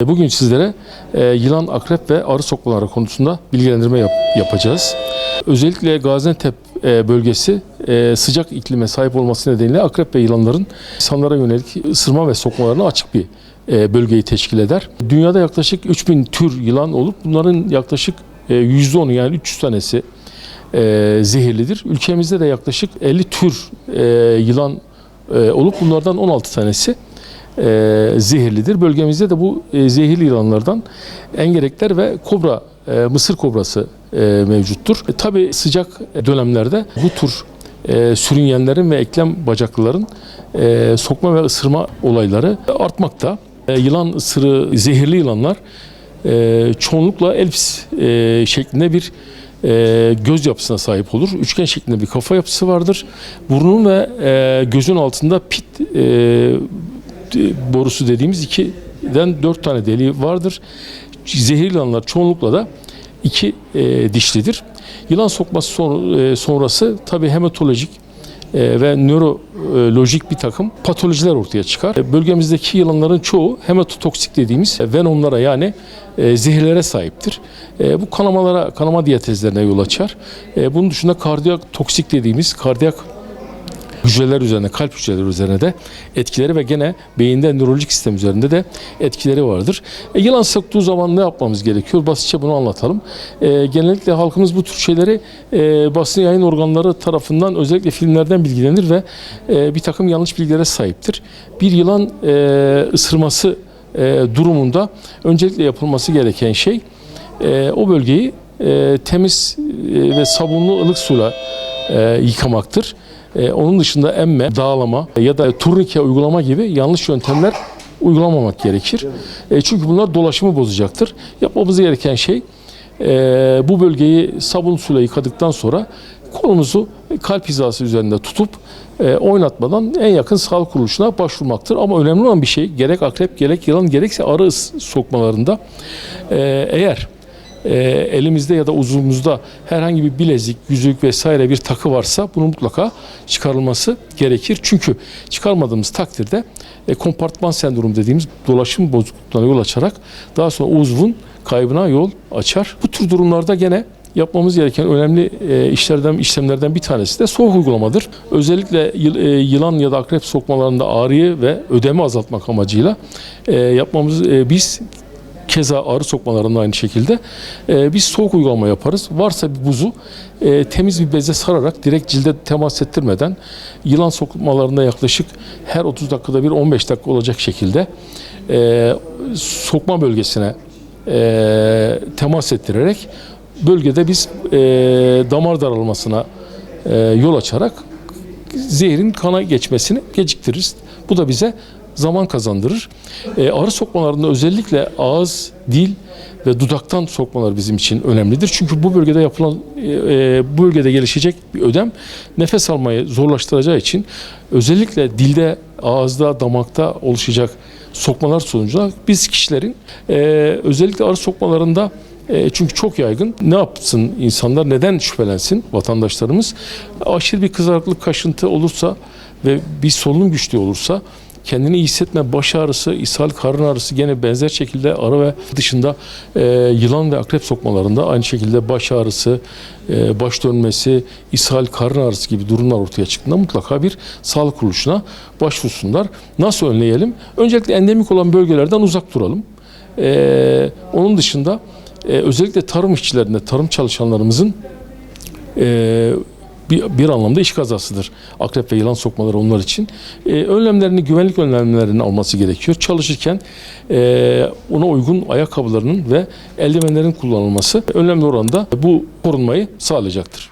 Bugün sizlere yılan, akrep ve arı sokmaları konusunda bilgilendirme yapacağız. Özellikle Gaziantep bölgesi sıcak iklime sahip olması nedeniyle akrep ve yılanların insanlara yönelik ısırma ve sokmalarına açık bir bölgeyi teşkil eder. Dünyada yaklaşık 3000 tür yılan olup bunların yaklaşık %10'u yani 300 tanesi zehirlidir. Ülkemizde de yaklaşık 50 tür yılan olup bunlardan 16 tanesi zehirlidir. Bölgemizde de bu zehirli yılanlardan engerekler ve kobra, mısır kobrası mevcuttur. Tabii sıcak dönemlerde bu tür sürüngenlerin ve eklem bacaklıların sokma ve ısırma olayları artmakta. Yılan ısırığı, zehirli yılanlar çoğunlukla elips şeklinde bir göz yapısına sahip olur. Üçgen şeklinde bir kafa yapısı vardır. Burnun ve gözün altında pit borusu dediğimiz 2'den 4 tane deliği vardır. Zehirli yılanlar çoğunlukla da 2 dişlidir. Yılan sokması sonrası tabii hematolojik ve nörolojik bir takım patolojiler ortaya çıkar. Bölgemizdeki yılanların çoğu hematotoksik dediğimiz venomlara yani zehirlere sahiptir. Bu kanama diyatezlerine yol açar. Bunun dışında kardiyak toksik dediğimiz kardiyak hücreler üzerine, kalp hücreleri üzerine de etkileri ve gene beyinde nörolojik sistem üzerinde de etkileri vardır. Yılan soktuğu zaman ne yapmamız gerekiyor? Basitçe bunu anlatalım. Genellikle halkımız bu tür şeyleri basın yayın organları tarafından özellikle filmlerden bilgilenir ve bir takım yanlış bilgilere sahiptir. Bir yılan ısırması durumunda öncelikle yapılması gereken şey o bölgeyi temiz ve sabunlu ılık suyla yıkamaktır. Onun dışında emme, dağlama ya da turnike uygulama gibi yanlış yöntemler uygulamamak gerekir. Çünkü bunlar dolaşımı bozacaktır. Yapmamız gereken şey bu bölgeyi sabun suyla yıkadıktan sonra kolumuzu kalp hizası üzerinde tutup oynatmadan en yakın sağlık kuruluşuna başvurmaktır. Ama önemli olan bir şey gerek akrep gerek yılan gerekse arı sokmalarında eğer elimizde ya da uzvumuzda herhangi bir bilezik, yüzük vesaire bir takı varsa bunun mutlaka çıkarılması gerekir. Çünkü çıkarmadığımız takdirde kompartman sendromu dediğimiz dolaşım bozukluklarına yol açarak daha sonra uzvun kaybına yol açar. Bu tür durumlarda gene yapmamız gereken önemli işlemlerden bir tanesi de soğuk uygulamadır. Özellikle yılan ya da akrep sokmalarında ağrıyı ve ödemi azaltmak amacıyla biz keza arı sokmalarında aynı şekilde biz soğuk uygulama yaparız. Varsa bir buzu temiz bir beze sararak direkt cilde temas ettirmeden yılan sokmalarında yaklaşık her 30 dakikada bir 15 dakika olacak şekilde sokma bölgesine temas ettirerek bölgede biz damar daralmasına yol açarak zehrin kana geçmesini geciktiririz. Bu da bize zaman kazandırır. Arı sokmalarında özellikle ağız, dil ve dudaktan sokmalar bizim için önemlidir. Çünkü bu bölgede gelişecek bir ödem nefes almayı zorlaştıracağı için özellikle dilde, ağızda, damakta oluşacak sokmalar sonucunda biz kişilerin özellikle arı sokmalarında çünkü çok yaygın. Ne yapsın insanlar? Neden şüphelensin vatandaşlarımız? Aşırı bir kızarıklık, kaşıntı olursa ve bir solunum güçlüğü olursa kendini iyi hissetme, baş ağrısı, ishal, karın ağrısı gene benzer şekilde arı ve dışında yılan ve akrep sokmalarında aynı şekilde baş ağrısı, baş dönmesi, ishal, karın ağrısı gibi durumlar ortaya çıktığında mutlaka bir sağlık kuruluşuna başvursunlar. Nasıl önleyelim? Öncelikle endemik olan bölgelerden uzak duralım. Onun dışında özellikle tarım işçilerinde, tarım çalışanlarımızın bir anlamda iş kazasıdır. Akrep ve yılan sokmaları onlar için. Güvenlik önlemlerini alması gerekiyor. Çalışırken ona uygun ayakkabılarının ve eldivenlerin kullanılması önemli oranda bu korunmayı sağlayacaktır.